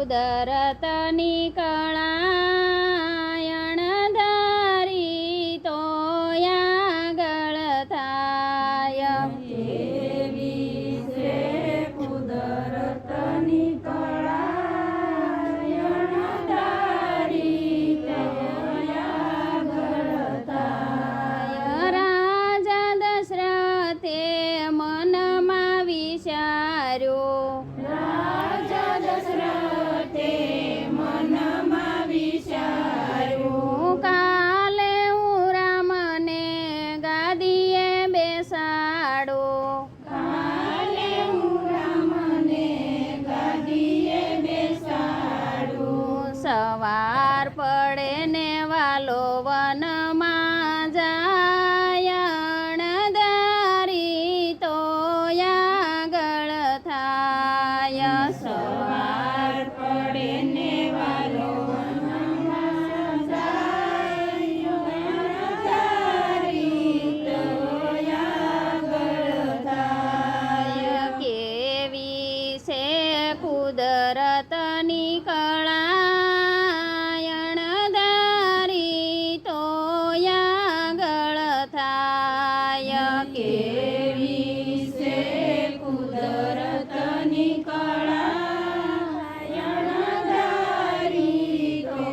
કુદરતની કળાયણ ધારી તો આગળ થાય કેવી છે કુદરતની કળાયણ ધારી તો આગળ થાય. રાજા દશરથે મનમાં વિચાર્યું રાજા દશરથે મનમાં વિચાર્યું કાલે હું રામને ગાદીએ બેસાડું કાલે હું રામને ગાદીએ બેસાડું. સવાર પડે ને વાલો વનમાં જાય અણધારી તો આગળ થાય. સવાર પડે ને વાલો વનમાં જાય અણધારી તો આગળ થાય. કેવી છે કુદરતની કળાયણ ધારી તો આગળ થાય. કેવી છે કુદરતની કળાયણ ધારી તો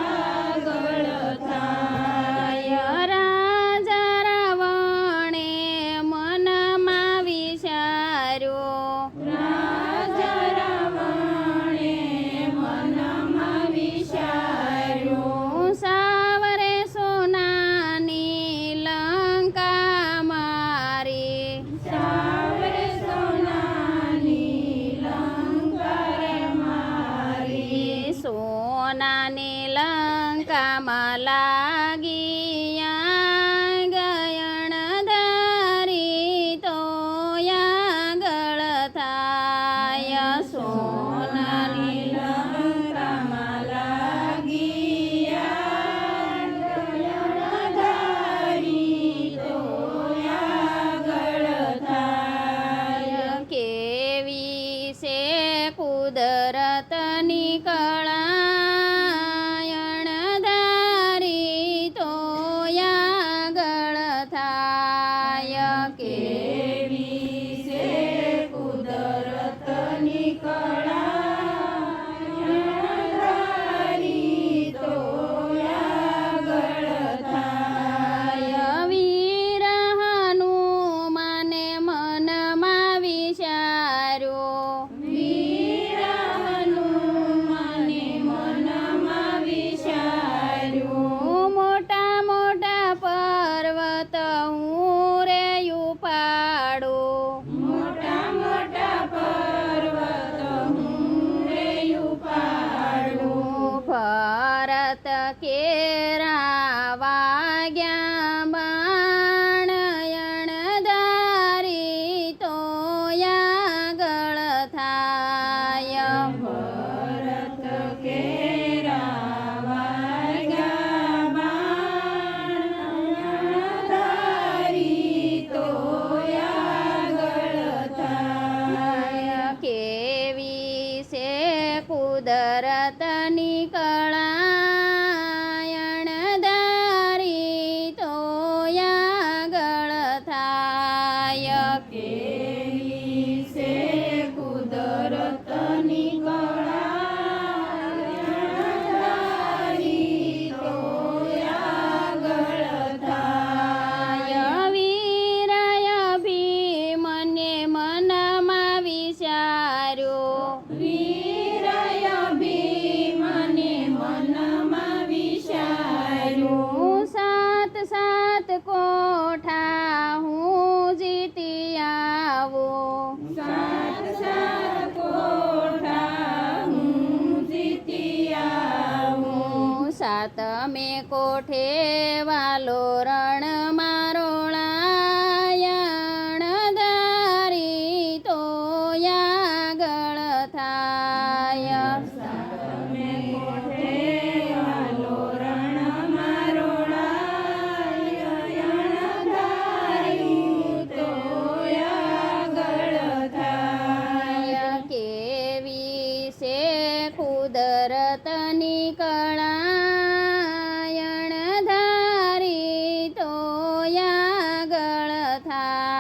આગળ થાય. રાજા રાવણે મનમાં વિચાર્યું રાજા રાવણે મનમાં વિચાર્યું સાવરે સોનાની લંકા મારી સાવરે સોનાની લંકા મારી. સોનાની લંકામાં લાગી ગયણ ધારી તો આગળ થાય. સોનાની લંકામાં લાગી ધારી તો આગળ થાય. કેવી છે કુદરતની કળાયણ ધારી તો આગળ થાય. કેવી છે કુદરતની કળાયણ ધારી તો આગળ થાય. વીર હનુમાને મનમાં વિચાર્યું વીર હનુમાને મનમાં વિચાર્યું મોટા મોટા પર્વત હું રે ઉપાડું મોટા મોટા પર્વત હું રે ઉપાડું. ભરત કેરા વાગ્યા બાણયણ ધારી તો આગળ થાય. ભરત કેરા વાગ્યા બાણ ધારી તો આગળ થાય. કેવી છે કુદરતની કળાયણ ધારી તો આગળ થાય. કેવી છે કુદરતની કળાયણ ધારી તો આગળ થાય. વીર અભિમન્યે મનમાં વિચાર્યું વીર અભિમન્યે મનમાં વિચાર્યું સાત સાત કોઠા હું જીતી આવું સાત સાત કોઠા હું જીતી આવું. સાતમે કોઠે વાલો રણ મારો લાયણ ધારી તો આગળ થાય. સાતમે કોઠે વાલો રણ મારો લાયણ ધારી તો આગળ થાય. કેવી છે કુદરતની કળાયણ ધારી તો આગળ થાય